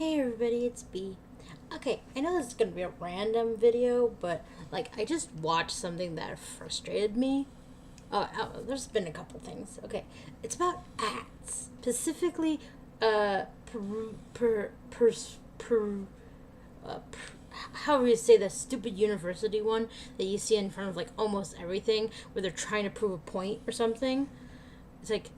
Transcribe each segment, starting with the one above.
Hey everybody, it's B. Okay, I know this is gonna be a random video, but I just watched something that frustrated me. There's been a couple things. Okay, it's about ads, specifically, how you say the stupid university one that you see in front of almost everything, where they're trying to prove a point or something. It's like,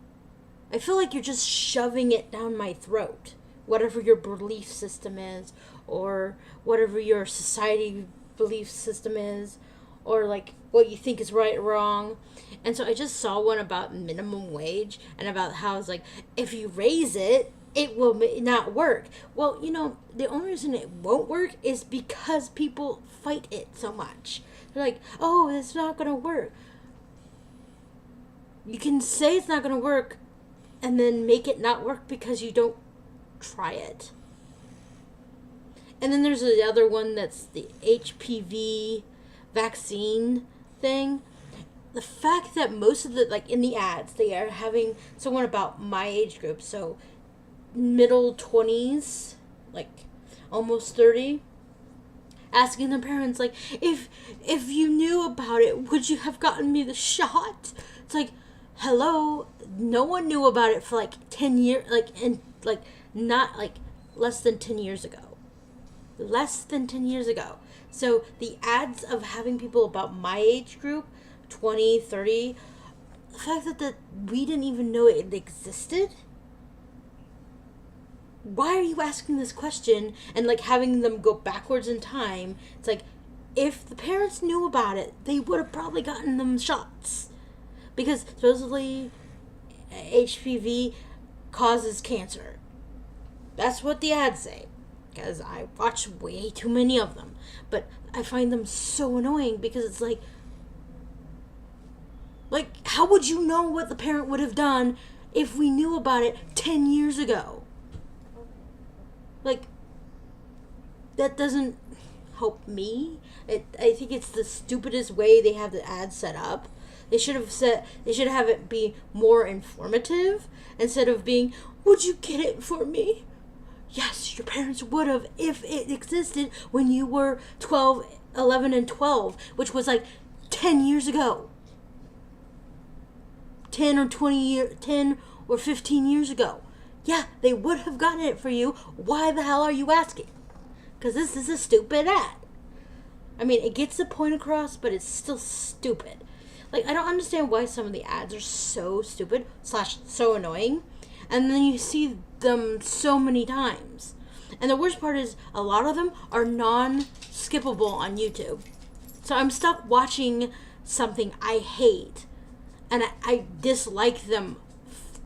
I feel like you're just shoving it down my throat. Whatever your belief system is, or whatever your society belief system is, or what you think is right or wrong. And so I just saw one about minimum wage and about how it's if you raise it, it will not work. Well, the only reason it won't work is because people fight it so much. They're like, oh, it's not going to work. You can say it's not going to work and then make it not work because you don't try it. And then there's the other one that's the HPV vaccine thing. The fact that most of the, in the ads, they are having someone about my age group, so middle 20s, almost 30, asking their parents, if you knew about it, would you have gotten me the shot? It's hello, no one knew about it for 10 years, not less than 10 years ago. Less than 10 years ago. So the ads of having people about my age group, 20, 30, the fact that we didn't even know it existed. Why are you asking this question and having them go backwards in time? It's if the parents knew about it, they would have probably gotten them shots. Because supposedly HPV causes cancer. That's what the ads say. Because I watch way too many of them. But I find them so annoying because it's how would you know what the parent would have done if we knew about it 10 years ago? That doesn't help me. I think it's the stupidest way they have the ad set up. They should have it be more informative instead of being, would you get it for me? Yes, your parents would have if it existed when you were 11 and 12, which was 10 years ago. 10 or 15 years ago. Yeah, they would have gotten it for you. Why the hell are you asking? Because this is a stupid ad. I mean, it gets the point across, but it's still stupid. I don't understand why some of the ads are so stupid / so annoying. And then you see them so many times. And the worst part is a lot of them are non-skippable on YouTube. So I'm stuck watching something I hate. And I dislike them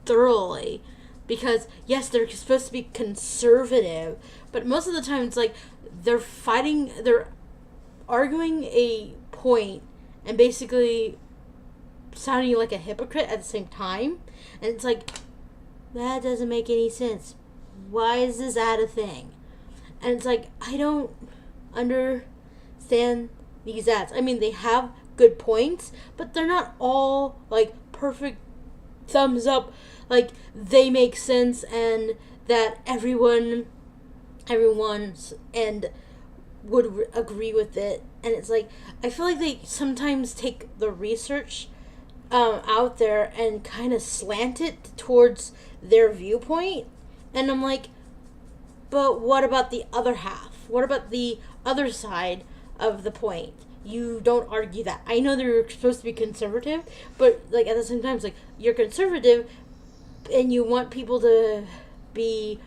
thoroughly. Because, yes, they're supposed to be conservative. But most of the time it's they're arguing a point and basically sounding like a hypocrite at the same time. And it's that doesn't make any sense. Why is this ad a thing? And it's I don't understand these ads. I mean, they have good points, but they're not all perfect thumbs up. They make sense and that everyone's and would agree with it. And it's I feel they sometimes take the research out there and kind of slant it towards their viewpoint. And I'm but what about the other half? What about the other side of the point? You don't argue that. I know they're supposed to be conservative, but at the same time, it's you're conservative and you want people to be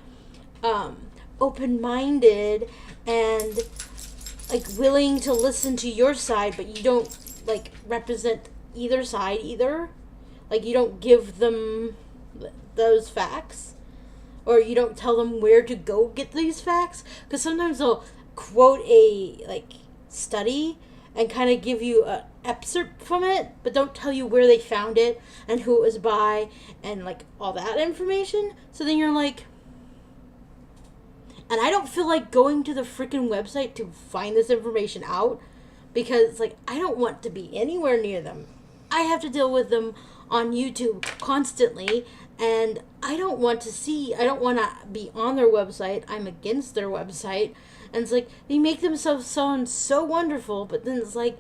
open-minded and willing to listen to your side, but you don't represent either side either. You don't give them those facts, or you don't tell them where to go get these facts, because sometimes they'll quote a study and kind of give you an excerpt from it, but don't tell you where they found it and who it was by and all that information. So then you're and I don't feel like going to the freaking website to find this information out, because I don't want to be anywhere near them. I have to deal with them on YouTube constantly, And I don't want to be on their website. I'm against their website. And it's like, they make themselves sound so wonderful, but then it's like,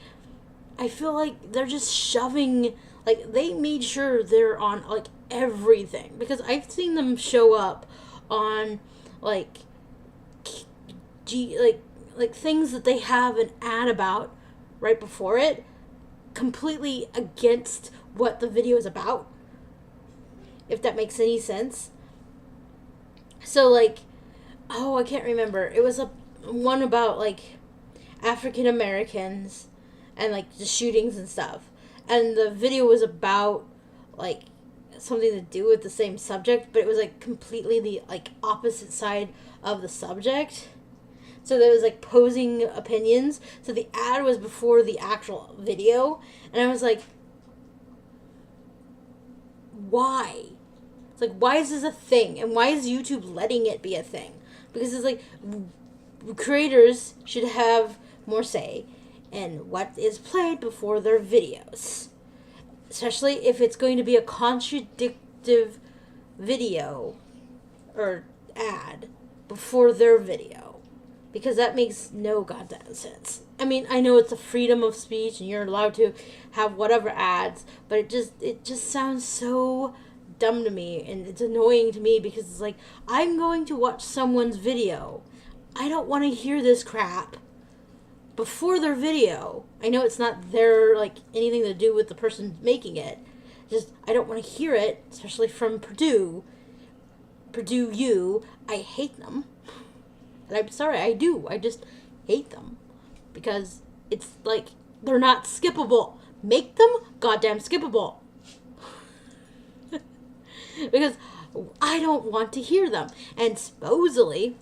I feel like they're just shoving, like, they made sure they're on, like, everything. Because I've seen them show up on, like, like things that they have an ad about right before it, completely against what the video is about, if that makes any sense. So, like, oh, I can't remember. It was one about, like, African Americans and, like, the shootings and stuff. And the video was about, like, something to do with the same subject, but it was, like, completely the, like, opposite side of the subject. So there was, like, posing opinions. So the ad was before the actual video. And I was like, why? It's like, why is this a thing? And why is YouTube letting it be a thing? Because it's like, creators should have more say in what is played before their videos. Especially if it's going to be a contradictive video or ad before their video. Because that makes no goddamn sense. I mean, I know it's a freedom of speech and you're allowed to have whatever ads, but it just sounds so dumb to me, and it's annoying to me because it's like, I'm going to watch someone's video. I don't want to hear this crap before their video. I know it's not their, like, anything to do with the person making it. Just, I don't want to hear it, especially from Purdue U. I hate them. And I'm sorry, I do. I just hate them. Because it's like, they're not skippable. Make them goddamn skippable. Because I don't want to hear them. And supposedly,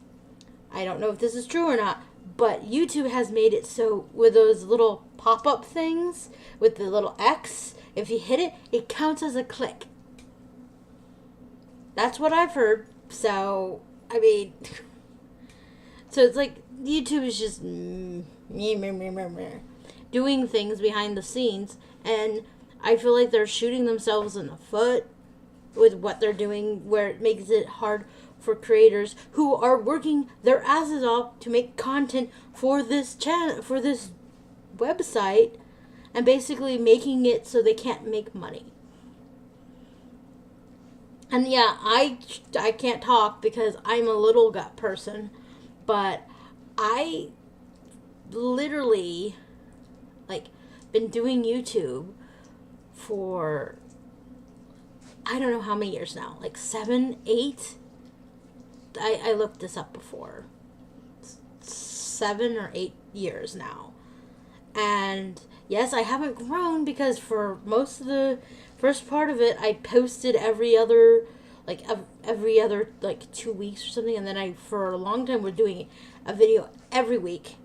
I don't know if this is true or not, but YouTube has made it so with those little pop-up things, with the little X, if you hit it, it counts as a click. That's what I've heard. So, I mean... So it's like, YouTube is just doing things behind the scenes, and I feel like they're shooting themselves in the foot with what they're doing, where it makes it hard for creators who are working their asses off to make content for this channel, for this website, and basically making it so they can't make money. And yeah, I can't talk because I'm a little gut person. But I literally, like, been doing YouTube for, I don't know how many years now. Like 7, 8? I looked this up before. 7 or 8 years now. And yes, I haven't grown because for most of the first part of it, I posted every other 2 weeks or something, and then I, for a long time, was doing a video every week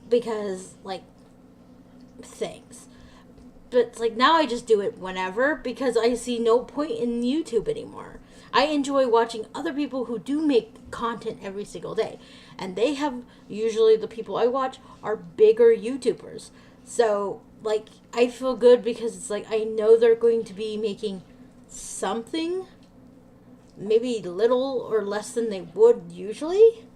because, like, things. But it's like, now I just do it whenever because I see no point in YouTube anymore. I enjoy watching other people who do make content every single day, and they have, usually the people I watch are bigger YouTubers. So, like, I feel good because it's like, I know they're going to be making something, maybe little or less than they would usually.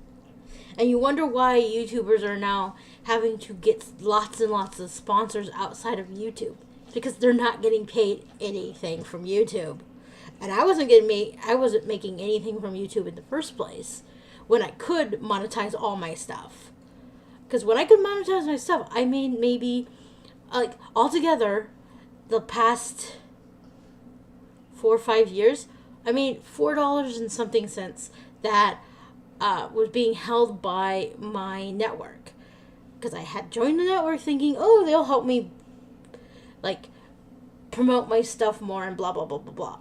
And you wonder why YouTubers are now having to get lots and lots of sponsors outside of YouTube, because they're not getting paid anything from YouTube. And I wasn't making anything from YouTube in the first place when I could monetize all my stuff. Because when I could monetize my stuff, I made maybe, like, altogether, the past 4 or 5 years, I made $4 and something cents that was being held by my network. Because I had joined the network thinking, oh, they'll help me, like, promote my stuff more and blah, blah, blah, blah, blah.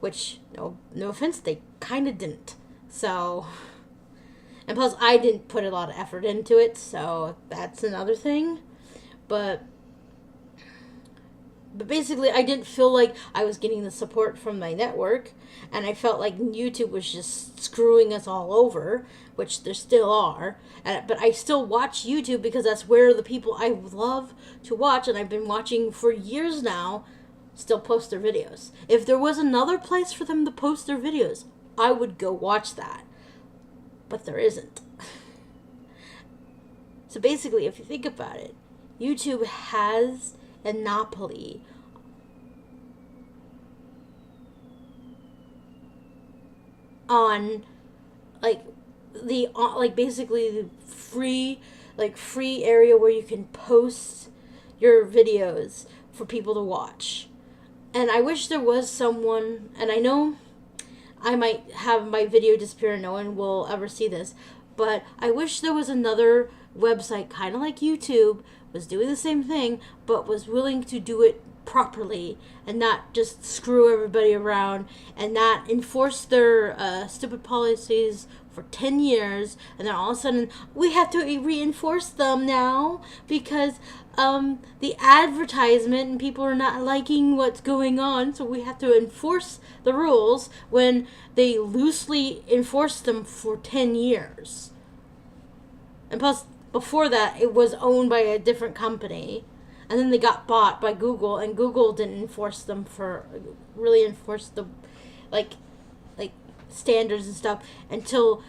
Which, no offense, they kind of didn't. So, and plus I didn't put a lot of effort into it, so that's another thing. But basically, I didn't feel like I was getting the support from my network, and I felt like YouTube was just screwing us all over, which there still are. But I still watch YouTube because that's where the people I love to watch, and I've been watching for years now, still post their videos. If there was another place for them to post their videos, I would go watch that. But there isn't. So basically, if you think about it, YouTube has a monopoly on basically the free area where you can post your videos for people to watch. And I wish there was someone, and I know I might have my video disappear and no one will ever see this, but I wish there was another website, kind of like YouTube, was doing the same thing, but was willing to do it properly and not just screw everybody around and not enforce their stupid policies for 10 years, and then all of a sudden we have to reinforce them now because the advertisement and people are not liking what's going on, so we have to enforce the rules when they loosely enforced them for 10 years. And plus, before that, it was owned by a different company. And then they got bought by Google, and Google didn't enforce the standards and stuff until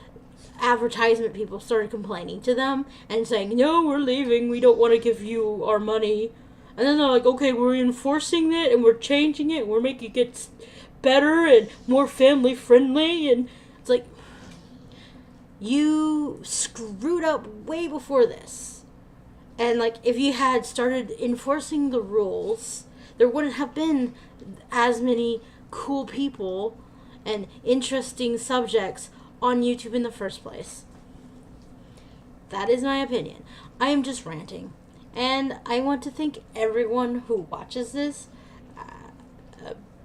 advertisement people started complaining to them and saying, no, we're leaving, we don't want to give you our money. And then they're like, okay, we're enforcing it and we're changing it, we're making it better and more family friendly. And it's like, you screwed up way before this. And if you had started enforcing the rules, there wouldn't have been as many cool people and interesting subjects on YouTube in the first place. That is my opinion. I am just ranting. And I want to thank everyone who watches this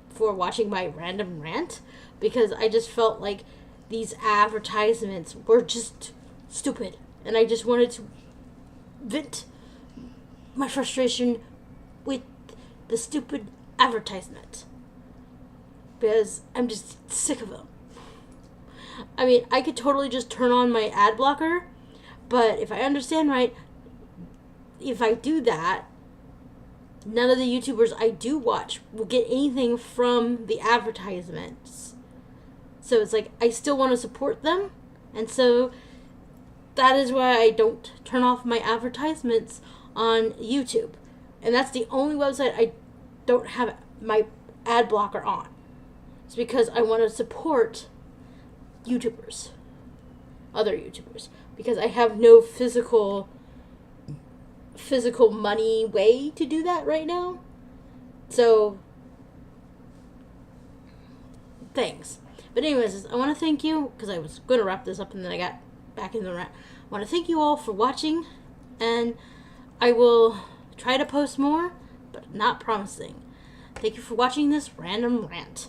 for watching my random rant, because I just felt like these advertisements were just stupid. And I just wanted to vent my frustration with the stupid advertisement, because I'm just sick of them. I mean, I could totally just turn on my ad blocker, but if I understand right, if I do that, none of the YouTubers I do watch will get anything from the advertisements. So it's like, I still want to support them, and so that is why I don't turn off my advertisements on YouTube. And that's the only website I don't have my ad blocker on. It's because I want to support YouTubers, other YouTubers, because I have no physical money way to do that right now. So, thanks. But anyways, I want to thank you, because I was going to wrap this up and then I got back in the rant. I want to thank you all for watching, and I will try to post more, but not promising. Thank you for watching this random rant.